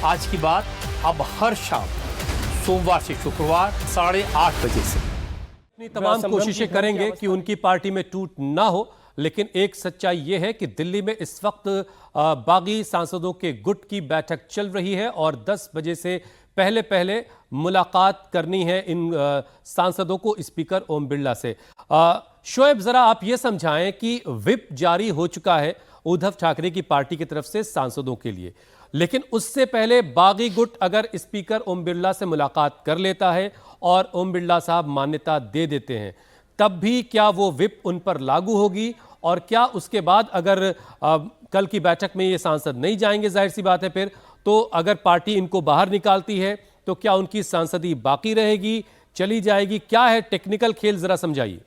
आज की बात अब हर शाम सोमवार से शुक्रवार 8:30 बजे से। अपनी तमाम कोशिशें करेंगे कि उनकी पार्टी में टूट ना हो, लेकिन एक सच्चाई यह है कि दिल्ली में इस वक्त बागी सांसदों के गुट की बैठक चल रही है और 10 बजे से पहले पहले मुलाकात करनी है इन सांसदों को स्पीकर ओम बिरला से। शोएब, जरा आप यह समझाएं कि व्हिप जारी हो चुका है उद्धव ठाकरे की पार्टी की तरफ से सांसदों के लिए, लेकिन उससे पहले बागी गुट अगर स्पीकर ओम बिरला से मुलाकात कर लेता है और ओम बिरला साहब मान्यता दे देते हैं, तब भी क्या वो व्हिप उन पर लागू होगी? और क्या उसके बाद अगर कल की बैठक में ये सांसद नहीं जाएंगे, जाहिर सी बात है, फिर तो अगर पार्टी इनको बाहर निकालती है तो क्या उनकी सांसदी बाकी रहेगी, चली जाएगी? क्या है टेक्निकल खेल, जरा समझाइए।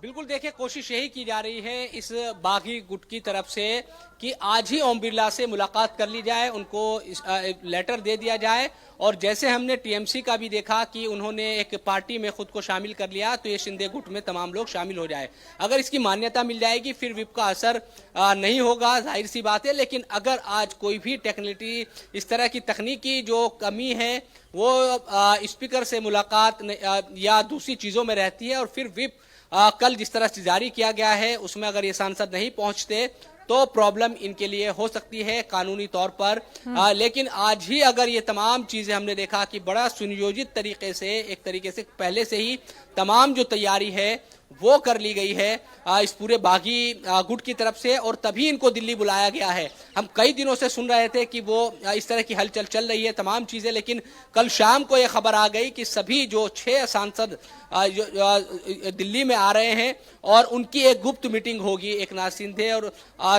बिल्कुल, देखिए, कोशिश यही की जा रही है इस बागी गुट की तरफ से कि आज ही ओम बिरला से मुलाकात कर ली जाए, उनको लेटर दे दिया जाए। और जैसे हमने टीएमसी का भी देखा कि उन्होंने एक पार्टी में खुद को शामिल कर लिया, तो ये शिंदे गुट में तमाम लोग शामिल हो जाए। अगर इसकी मान्यता मिल जाएगी फिर व्हिप का असर नहीं होगा, जाहिर सी बात है। लेकिन अगर आज कोई भी टेक्निकली इस तरह की तकनीकी जो कमी है वो स्पीकर से मुलाकात या दूसरी चीज़ों में रहती है और फिर व्हिप कल जिस तरह से जारी किया गया है उसमें अगर ये सांसद नहीं पहुंचते तो प्रॉब्लम इनके लिए हो सकती है कानूनी तौर पर। लेकिन आज ही अगर ये तमाम चीजें हमने देखा कि बड़ा सुनियोजित तरीके से, एक तरीके से पहले से ही तमाम जो तैयारी है वो कर ली गई है इस पूरे बागी गुट की तरफ से, और तभी इनको दिल्ली बुलाया गया है। हम कई दिनों से सुन रहे थे कि वो इस तरह की हलचल चल रही है तमाम चीजें, लेकिन कल शाम को ये खबर आ गई कि सभी जो 6 सांसद दिल्ली में आ रहे हैं और उनकी एक गुप्त मीटिंग होगी एक नाथ शिंदे और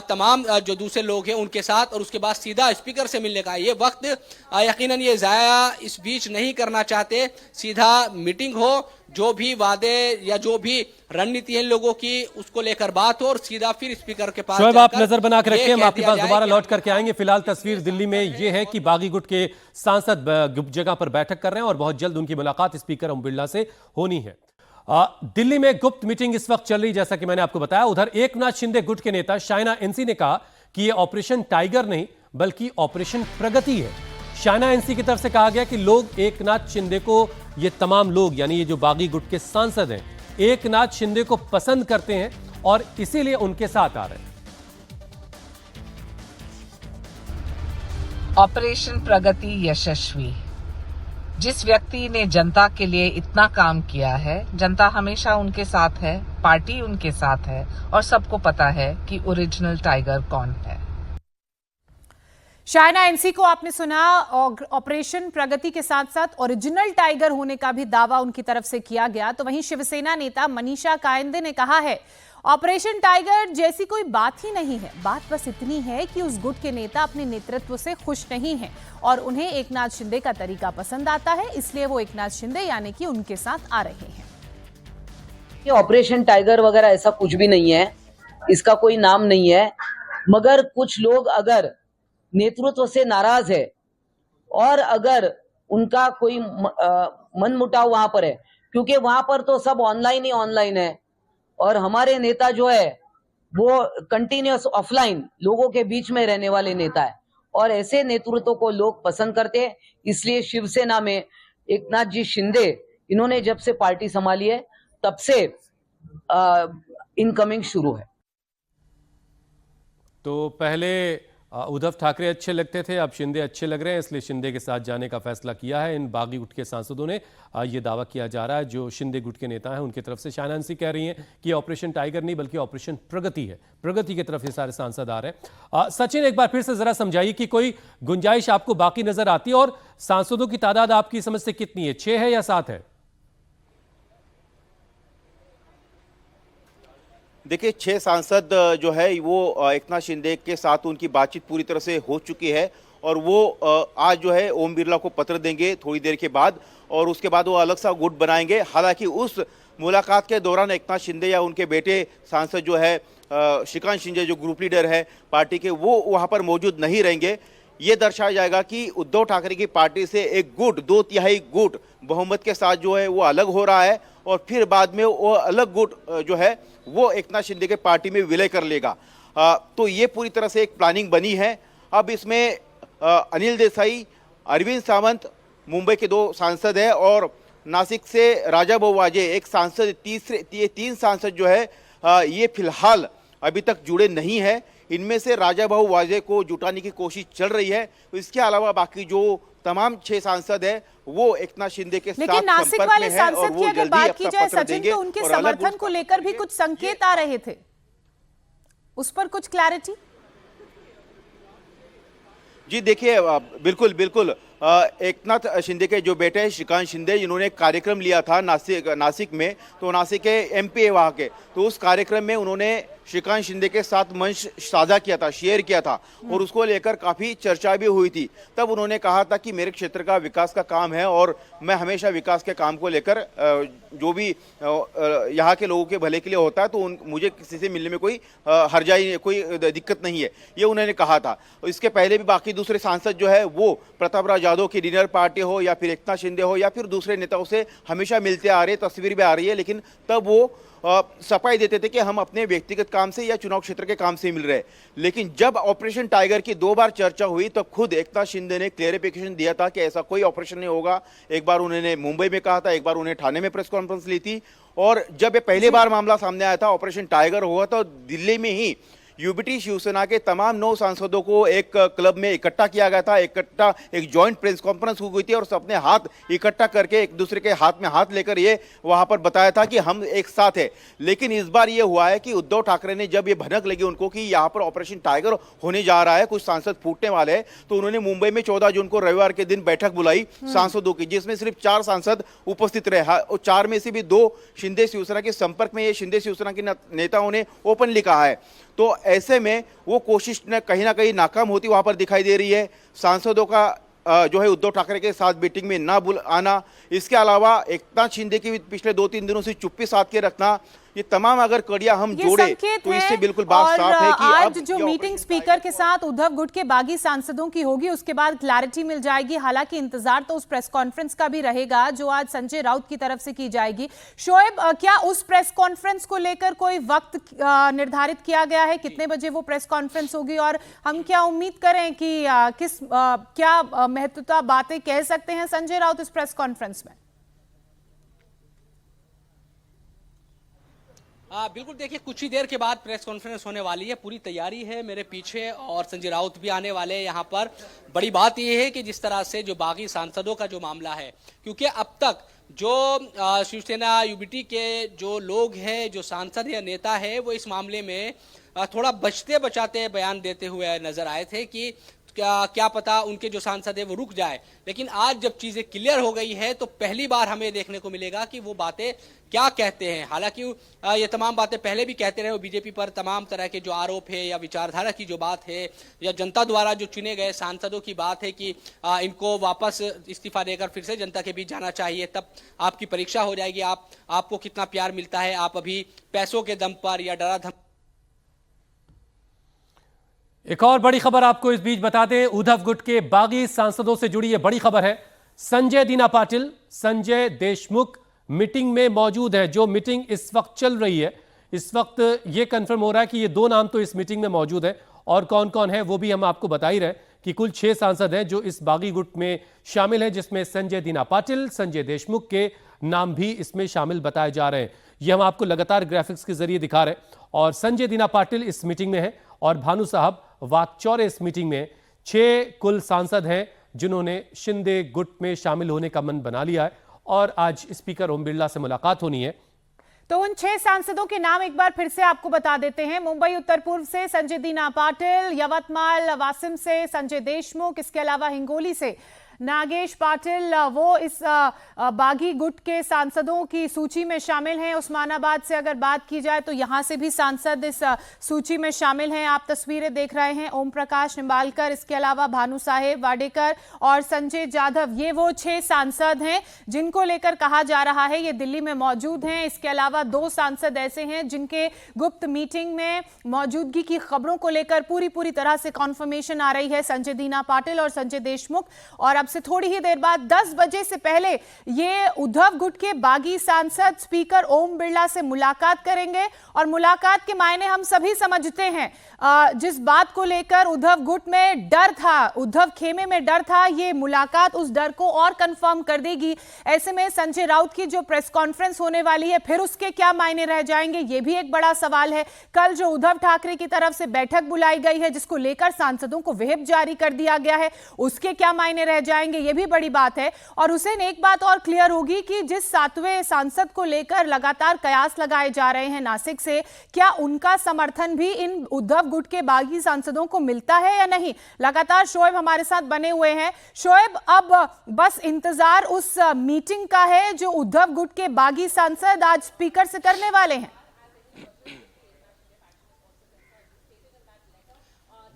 तमाम जो दूसरे लोग हैं उनके साथ, और उसके बाद सीधा स्पीकर से मिलने का ये वक्त यकीनन ये जाया इस बीच नहीं करना चाहते। सीधा मीटिंग हो, जो भी वादे या जो भी रणनीति है लोगों की उसको लेकर बात हो और सीधा फिर स्पीकर के पास। शोएब, आप नजर बना के रखें, हम आपके पास दोबारा लौट करके आएंगे। फिलहाल तस्वीर दिल्ली में ये है कि बागी गुट के सांसद गुप्त जगह पर बैठक कर रहे हैं और बहुत जल्द उनकी मुलाकात स्पीकर ओम बिरला से होनी है। दिल्ली में गुप्त मीटिंग इस वक्त चल रही, जैसा कि मैंने आपको बताया। उधर एकनाथ शिंदे गुट के नेता शायना एनसी ने कहा कि यह ऑपरेशन टाइगर नहीं बल्कि ऑपरेशन प्रगति है। शायना एनसी की तरफ से कहा गया कि लोग एकनाथ शिंदे को, ये तमाम लोग यानी ये जो बागी गुट के सांसद हैं, एकनाथ शिंदे को पसंद करते हैं और इसीलिए उनके साथ आ रहे हैं। ऑपरेशन प्रगति यशस्वी। जिस व्यक्ति ने जनता के लिए इतना काम किया है, जनता हमेशा उनके साथ है, पार्टी उनके साथ है और सबको पता है कि ओरिजिनल टाइगर कौन है। शायना एनसी को आपने सुना, ऑपरेशन प्रगति के साथ साथ ओरिजिनल टाइगर होने का भी दावा उनकी तरफ से किया गया। तो वहीं शिवसेना नेता मनीषा कायंदे ने कहा है ऑपरेशन टाइगर जैसी कोई बात ही नहीं है, बात बस इतनी है कि उस गुट के नेता अपने नेतृत्व से खुश नहीं हैं और उन्हें एकनाथ शिंदे का तरीका पसंद आता है, इसलिए वो एकनाथ शिंदे यानी कि उनके साथ आ रहे हैं। ये ऑपरेशन टाइगर वगैरह ऐसा कुछ भी नहीं है, इसका कोई नाम नहीं है। मगर कुछ लोग अगर नेतृत्व से नाराज है और अगर उनका कोई मन मुटाव वहां पर है, क्योंकि वहां पर तो सब ऑनलाइन ही ऑनलाइन है और हमारे नेता जो है वो कंटिन्यूअस ऑफलाइन लोगों के बीच में रहने वाले नेता है और ऐसे नेतृत्व को लोग पसंद करते हैं। इसलिए शिवसेना में एकनाथ जी शिंदे, इन्होंने जब से पार्टी संभाली है तब से इनकमिंग शुरू है। तो पहले उद्धव ठाकरे अच्छे लगते थे, अब शिंदे अच्छे लग रहे हैं, इसलिए शिंदे के साथ जाने का फैसला किया है इन बागी गुट के सांसदों ने। ये दावा किया जा रहा है, जो शिंदे गुट के नेता हैं उनकी तरफ से। शायना एनसी कह रही हैं कि ऑपरेशन टाइगर नहीं बल्कि ऑपरेशन प्रगति है, प्रगति की तरफ ये सारे सांसद आ रहे हैं। सचिन, एक बार फिर से जरा समझाइए कि कोई गुंजाइश आपको बाकी नजर आती है और सांसदों की तादाद आपकी समझ से कितनी है, 6 है या 7 है? देखिए, 6 सांसद जो है वो एकनाथ शिंदे के साथ उनकी बातचीत पूरी तरह से हो चुकी है और वो आज जो है ओम बिरला को पत्र देंगे थोड़ी देर के बाद और उसके बाद वो अलग सा गुट बनाएंगे। हालांकि उस मुलाकात के दौरान एकनाथ शिंदे या उनके बेटे सांसद जो है श्रीकांत शिंदे, जो ग्रुप लीडर है पार्टी के, वो वहाँ पर मौजूद नहीं रहेंगे। ये दर्शाया जाएगा कि उद्धव ठाकरे की पार्टी से एक गुट, 2/3 गुट बहुमत के साथ जो है वो अलग हो रहा है और फिर बाद में वो अलग गुट जो है वो एकनाथ शिंदे के पार्टी में विलय कर लेगा। तो ये पूरी तरह से एक प्लानिंग बनी है। अब इसमें अनिल देसाई, अरविंद सावंत मुंबई के 2 सांसद हैं और नासिक से राजा भाऊ वाजे एक सांसद, ये 3 सांसद जो है ये फिलहाल अभी तक जुड़े नहीं है। इनमें से राजा भाऊ वाजे को जुटाने की कोशिश चल रही है। इसके अलावा बाकी जो तमाम 6 सांसद हैं वो एकनाथ शिंदे के साथ संपर्क में हैं और वो जल्दी अपना पत्र देंगे। तो उनके समर्थन को लेकर भी कुछ संकेत आ रहे थे, उस पर कुछ क्लैरिटी? जी देखिए, बिल्कुल एकनाथ शिंदे के जो बेटे हैं श्रीकांत शिंदे, इन्होंने एक कार्यक्रम लिया था नासिक में, तो नासिक के एमपी है वहाँ के, तो उस कार्यक्रम में उन्होंने श्रीकांत शिंदे के साथ मंच साझा किया था, शेयर किया था और उसको लेकर काफ़ी चर्चा भी हुई थी। तब उन्होंने कहा था कि मेरे क्षेत्र का विकास का काम है और मैं हमेशा विकास के काम को लेकर जो भी यहाँ के लोगों के भले के लिए होता है तो मुझे किसी से मिलने में कोई हर्जाई, कोई दिक्कत नहीं है, ये उन्होंने कहा था। इसके पहले भी बाकी दूसरे सांसद जो है वो प्रतापराव यादव की डिनर पार्टी हो या फिर एकनाथ शिंदे हो या फिर दूसरे नेताओं से हमेशा मिलते आ रहे, तस्वीर भी आ रही है, लेकिन तब वो सफाई देते थे कि हम अपने व्यक्तिगत काम से या चुनाव क्षेत्र के काम से मिल रहे। लेकिन जब ऑपरेशन टाइगर की 2 बार चर्चा हुई तो खुद एकनाथ शिंदे ने क्लेरिफिकेशन दिया था कि ऐसा कोई ऑपरेशन नहीं होगा। एक बार उन्होंने मुंबई में कहा था, एक बार उन्हें ठाणे में प्रेस कॉन्फ्रेंस ली थी और जब ये पहली बार मामला सामने आया था, ऑपरेशन टाइगर हुआ तो दिल्ली में ही यूबीटी शिवसेना के तमाम 9 सांसदों को एक क्लब में इकट्ठा किया गया था। एक जॉइंट प्रेस कॉन्फ्रेंस हुई थी और सबने हाथ इकट्ठा करके एक दूसरे के हाथ में हाथ लेकर ये वहां पर बताया था कि हम एक साथ है। लेकिन इस बार ये हुआ है कि उद्धव ठाकरे ने जब ये भनक लगी उनको कि यहाँ पर ऑपरेशन टाइगर होने जा रहा है, कुछ सांसद फूटने वाले हैं, तो उन्होंने मुंबई में 14 जून को रविवार के दिन बैठक बुलाई सांसदों की, जिसमें सिर्फ 4 सांसद उपस्थित रहे और 4 में से भी 2 शिंदे शिवसेना के संपर्क में ये शिंदे शिवसेना के नेताओं ने ओपनली कहा है। तो ऐसे में वो कोशिश कहीं ना कहीं नाकाम होती वहां पर दिखाई दे रही है। सांसदों का जो है उद्धव ठाकरे के साथ मीटिंग में ना आना, इसके अलावा एकनाथ शिंदे की पिछले 2-3 दिनों से चुप्पी साध के रखना, ये तमाम अगर कड़ियां हम जोड़े तो इससे बिल्कुल बात साफ है कि आज जो मीटिंग स्पीकर के साथ उद्धव गुट के बागी सांसदों की होगी उसके बाद क्लैरिटी मिल जाएगी। हालांकि इंतजार तो उस प्रेस कॉन्फ्रेंस का भी रहेगा जो आज संजय राउत की तरफ से की जाएगी। शोएब, क्या उस प्रेस कॉन्फ्रेंस को लेकर कोई वक्त निर्धारित किया गया है? कितने बजे वो प्रेस कॉन्फ्रेंस होगी और हम क्या उम्मीद करें कि क्या महत्वपूर्ण बातें कह सकते हैं संजय राउत इस प्रेस कॉन्फ्रेंस में? बिल्कुल, देखिए कुछ ही देर के बाद प्रेस कॉन्फ्रेंस होने वाली है, पूरी तैयारी है मेरे पीछे और संजय राउत भी आने वाले हैं यहाँ पर। बड़ी बात यह है कि जिस तरह से जो बागी सांसदों का जो मामला है, क्योंकि अब तक जो शिवसेना यूबीटी के जो लोग हैं, जो सांसद या नेता है, वो इस मामले में थोड़ा बचते बचाते बयान देते हुए नजर आए थे कि क्या पता उनके जो सांसद है वो रुक जाए। लेकिन आज जब चीजें क्लियर हो गई है तो पहली बार हमें देखने को मिलेगा कि वो बातें क्या कहते हैं। हालांकि ये तमाम बातें पहले भी कहते रहे, वो बीजेपी पर तमाम तरह के जो आरोप है या विचारधारा की जो बात है या जनता द्वारा जो चुने गए सांसदों की बात है कि इनको वापस इस्तीफा देकर फिर से जनता के बीच जाना चाहिए, तब आपकी परीक्षा हो जाएगी, आपको कितना प्यार मिलता है, आप अभी पैसों के दम पर या डरा धम। एक और बड़ी खबर आपको इस बीच बता दें, उद्धव गुट के बागी सांसदों से जुड़ी यह बड़ी खबर है। संजय दीना पाटिल, संजय देशमुख मीटिंग में मौजूद है। जो मीटिंग इस वक्त चल रही है, इस वक्त यह कंफर्म हो रहा है कि ये 2 नाम तो इस मीटिंग में मौजूद है और कौन कौन है वो भी हम आपको बता ही रहे कि कुल 6 सांसद हैं जो इस बागी गुट में शामिल हैं, जिसमें संजय दीना पाटिल, संजय देशमुख के नाम भी इसमें शामिल बताए जा रहे हैं। ये हम आपको लगातार ग्राफिक्स के जरिए दिखा रहे हैं और संजय दीना पाटिल इस मीटिंग में है और भानु साहब वाकचौरे इस मीटिंग में। 6 कुल सांसद हैं जिन्होंने शिंदे गुट में शामिल होने का मन बना लिया है और आज स्पीकर ओम बिरला से मुलाकात होनी है। तो उन 6 सांसदों के नाम एक बार फिर से आपको बता देते हैं। मुंबई उत्तर पूर्व से संजय दीना पाटिल, यवतमाल वासिम से संजय देशमुख, इसके अलावा हिंगोली से नागेश पाटिल, वो इस बागी गुट के सांसदों की सूची में शामिल हैं। उस्मानाबाद से अगर बात की जाए तो यहां से भी सांसद इस सूची में शामिल हैं। आप तस्वीरें देख रहे हैं, ओम प्रकाश निंबालकर, इसके अलावा भानु साहेब वाडेकर और संजय जाधव, ये वो 6 सांसद हैं जिनको लेकर कहा जा रहा है ये दिल्ली में मौजूद हैं। इसके अलावा 2 सांसद ऐसे हैं जिनके गुप्त मीटिंग में मौजूदगी की खबरों को लेकर पूरी तरह से कॉन्फर्मेशन आ रही है, संजय दीना पाटिल और संजय देशमुख। और अब से थोड़ी ही देर बाद 10 बजे से पहले ये उद्धव गुट के बागी सांसद स्पीकर ओम बिरला से मुलाकात करेंगे। और मुलाकात के मायने हम सभी समझते हैं। जिस बात को लेकर उद्धव गुट में डर था, उद्धव खेमे में डर था, ये मुलाकात उस डर को और कंफर्म कर देगी। ऐसे में संजय राउत की जो प्रेस कॉन्फ्रेंस होने वाली है, फिर उसके क्या मायने रह जाएंगे, ये भी एक बड़ा सवाल है। कल जो उद्धव ठाकरे की तरफ से बैठक बुलाई गई है, जिसको लेकर सांसदों को व्हिप जारी कर दिया गया है, उसके क्या मायने रह जाएंगे, ये भी बड़ी बात है। और हुसैन, एक बात और क्लियर होगी कि जिस 7वें सांसद को लेकर लगातार कयास लगाए जा रहे हैं नासिक से, क्या उनका समर्थन भी इन उद्धव गुट के बागी सांसदों को मिलता है या नहीं? लगातार शोएब हमारे साथ बने हुए हैं। शोएब, अब बस इंतजार उस मीटिंग का है जो उद्धव गुट के बागी सांसद आज स्पीकर से करने वाले हैं।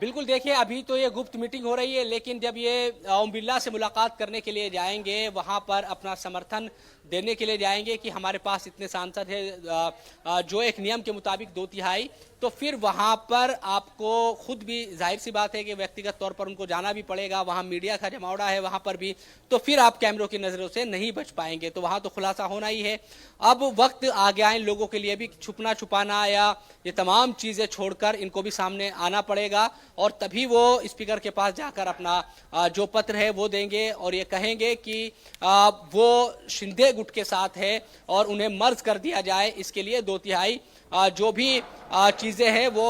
बिल्कुल, देखिए अभी तो ये गुप्त मीटिंग हो रही है, लेकिन जब ये ओम बिरला से मुलाकात करने के लिए जाएंगे, वहां पर अपना समर्थन देने के लिए जाएंगे कि हमारे पास इतने सांसद हैं, जो एक नियम के मुताबिक 2/3, तो फिर वहां पर आपको खुद भी जाहिर सी बात है कि व्यक्तिगत तौर पर उनको जाना भी पड़ेगा। वहां मीडिया का जमावड़ा है वहां पर भी, तो फिर आप कैमरों की नजरों से नहीं बच पाएंगे, तो वहां तो खुलासा होना ही है। अब वक्त आ गया इन लोगों के लिए भी छुपना छुपाना या ये तमाम चीजें छोड़कर इनको भी सामने आना पड़ेगा, और तभी वो स्पीकर के पास जाकर अपना जो पत्र है वो देंगे और ये कहेंगे कि वो शिंदे गुट के साथ है और उन्हें मर्ज कर दिया जाए। इसके लिए 2/3 जो भी चीजें हैं वो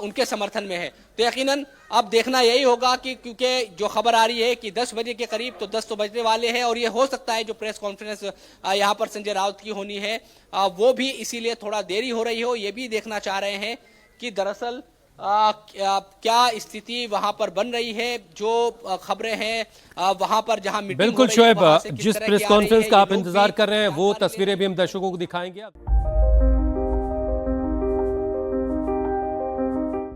उनके समर्थन में है। तो यकीनन अब देखना यही होगा कि, क्योंकि जो खबर आ रही है कि 10 बजे के करीब, तो 10 तो बजने वाले हैं, और ये हो सकता है जो प्रेस कॉन्फ्रेंस यहाँ पर संजय राउत की होनी है वो भी इसीलिए थोड़ा देरी हो रही हो। ये भी देखना चाह रहे हैं कि दरअसल क्या स्थिति वहां पर बन रही है। जो खबरें हैं वहां पर जहां मीटिंग बिल्कुल हो रही है, शोएब, जिस प्रेस कॉन्फ्रेंस का आप इंतजार कर रहे हैं वो तस्वीरें भी हम दर्शकों को दिखाएंगे।